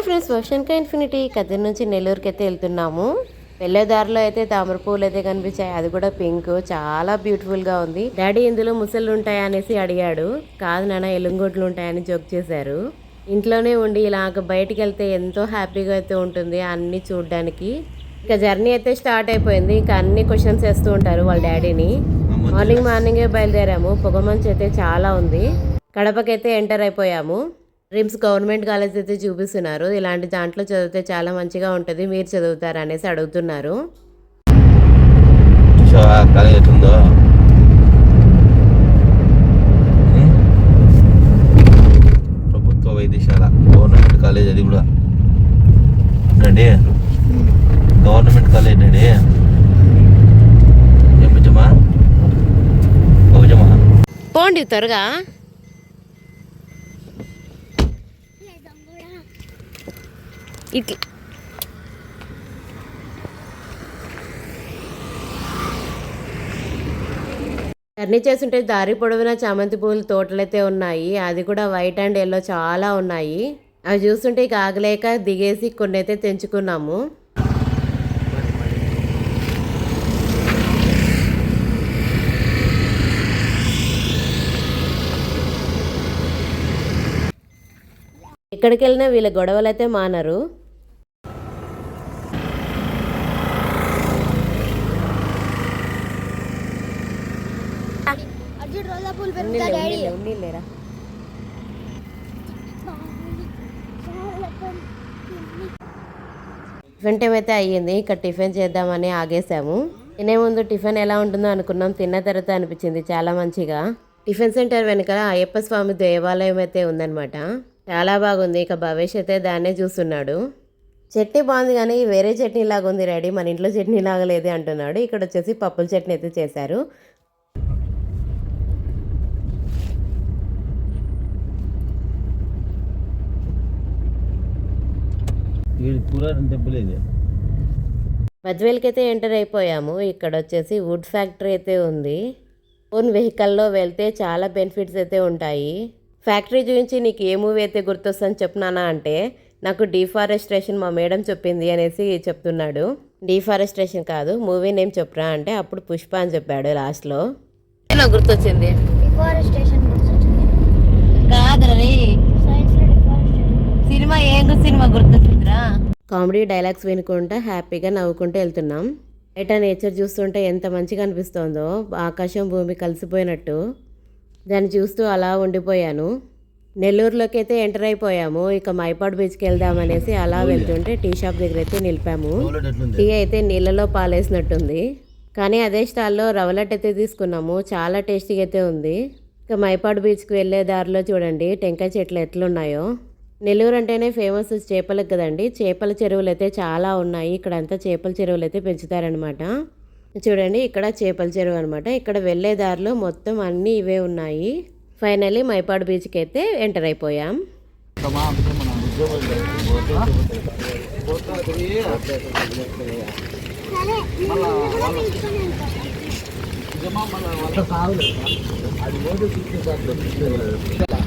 Friends, ఓషన్కా infinity Kadiri నుంచి నెల్లూరుకి అయితే వెళ్తున్నాము. వెళ్ళే దారిలో అయితే తామర పువ్వులు అయితే కనిపించాయి. అది కూడా పింక్, చాలా బ్యూటిఫుల్ గా ఉంది. డాడీ ఇందులో ముసళ్ళు ఉంటాయా అనేసి అడిగాడు. కాదు నాన్న, ఎలుంగొడ్లు ఉంటాయని జోక్ చేశారు. ఇంట్లోనే ఉండి ఇలాగ బయటికి వెళ్తే ఎంతో హ్యాపీగా అయితే ఉంటుంది అన్ని చూడడానికి. ఇక జర్నీ అయితే స్టార్ట్ అయిపోయింది. ఇక అన్ని క్వశ్చన్స్ వేస్తూ ఉంటారు వాళ్ళ డాడీని. మార్నింగే బయలుదేరాము. పొగమంచు అయితే చాలా ఉంది. కడపకైతే ఎంటర్ అయిపోయాము. రిమ్స్ గవర్నమెంట్ కాలేజ్ అయితే చూపిస్తున్నారు. ఇలాంటి దాంట్లో చదివితే చాలా మంచిగా ఉంటుంది, మీరు చదువుతారు అనేసి అడుగుతున్నారు. ప్రభుత్వ వైద్యశాల గవర్నమెంట్ కాలేజ్, అది కూడా అండి గవర్నమెంట్ కాలేజ్ అండి. పోండి త్వరగా. ఇట్లా జర్నీ చేస్తుంటే దారి పొడవునా చామంతి పూల తోటలైతే ఉన్నాయి. అది కూడా వైట్ అండ్ ఎల్లో చాలా ఉన్నాయి. అవి చూస్తుంటే ఇక ఆగలేక దిగేసి కొన్ని అయితే తెంచుకున్నాము. ఎక్కడికి వెళ్ళినా వీళ్ళ గొడవలు అయితే మానరు. టిఫిన్ టైం అయితే అయ్యింది. ఇక్కడ టిఫిన్ చేద్దామని ఆగేసాము. తినే ముందు టిఫిన్ ఎలా ఉంటుందో అనుకున్నాం. తిన్న తర్వాత అనిపించింది చాలా మంచిగా. టిఫిన్ సెంటర్ వెనకాల అయ్యప్ప స్వామి దేవాలయం అయితే ఉందన్నమాట. చాలా బాగుంది. ఇక భవేష్ అయితే దాన్నే చూస్తున్నాడు. చట్నీ బాగుంది కానీ వేరే చట్నీ లాగా ఉంది రెడీ, మన ఇంట్లో చట్నీ లాగా లేదే అంటున్నాడు. ఇక్కడ వచ్చేసి పప్పుల చట్నీ అయితే చేశారు. బద్వేల్కి అయితే ఎంటర్ అయిపోయాము. ఇక్కడ వచ్చేసి వుడ్ ఫ్యాక్టరీ అయితే ఉంది. ఓన్ వెహికల్లో వెళ్తే చాలా బెనిఫిట్స్ అయితే ఉంటాయి. ఫ్యాక్టరీ చూపించి నీకు ఏ మూవీ అయితే గుర్తొస్తుందని చెప్తున్నానా అంటే, నాకు డీఫారెస్ట్రేషన్ మా మేడం చెప్పింది అనేసి చెప్తున్నాడు. డీఫారెస్ట్రేషన్ కాదు, మూవీ నేమ్ చెప్పరా అంటే అప్పుడు పుష్ప అని చెప్పాడు లాస్ట్లో. నాకు గుర్తొచ్చింది సినిమా, ఏం సినిమా గుర్తొచ్చిందిరా. కామెడీ డైలాగ్స్ వినుకుంటా హ్యాపీగా నవ్వుకుంటూ వెళ్తున్నాం. బయట నేచర్ చూస్తుంటే ఎంత మంచిగా అనిపిస్తుందో, ఆకాశం భూమి కలిసిపోయినట్టు. దాన్ని చూస్తూ అలా ఉండిపోయాను. నెల్లూరులోకి అయితే ఎంటర్ అయిపోయాము. ఇక మైపాడు బీచ్కి వెళ్దామనేసి అలా వెళ్తుంటే టీ షాప్ దగ్గర అయితే నిలిపాము. టీ అయితే నీళ్ళలో పాలేసినట్టుంది, కానీ అదే స్టాల్లో రవ్వలట్ అయితే తీసుకున్నాము. చాలా టేస్టీగా అయితే ఉంది. ఇక మైపాడు బీచ్కి వెళ్ళే దారిలో చూడండి టెంకాయ చెట్లు ఎట్లున్నాయో. నెల్లూరు అంటేనే ఫేమస్ చేపలకు కదండి. చేపల చెరువులు అయితే చాలా ఉన్నాయి. ఇక్కడంతా చేపల చెరువులు అయితే పెంచుతారనమాట. చూడండి ఇక్కడ చేపల చెరువు అనమాట. ఇక్కడ వెళ్ళే దారిలో మొత్తం అన్నీ ఇవే ఉన్నాయి. ఫైనల్లీ మైపాడు బీచ్కి అయితే ఎంటర్ అయిపోయాం.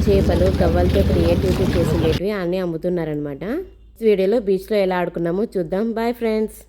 చేపలు గవ్వలతో క్రియేటివిటీ చేసినవి అన్నీ అమ్ముతున్నారనమాట. వీడియోలో బీచ్లో ఎలా ఆడుకున్నామో చూద్దాం. Bye friends.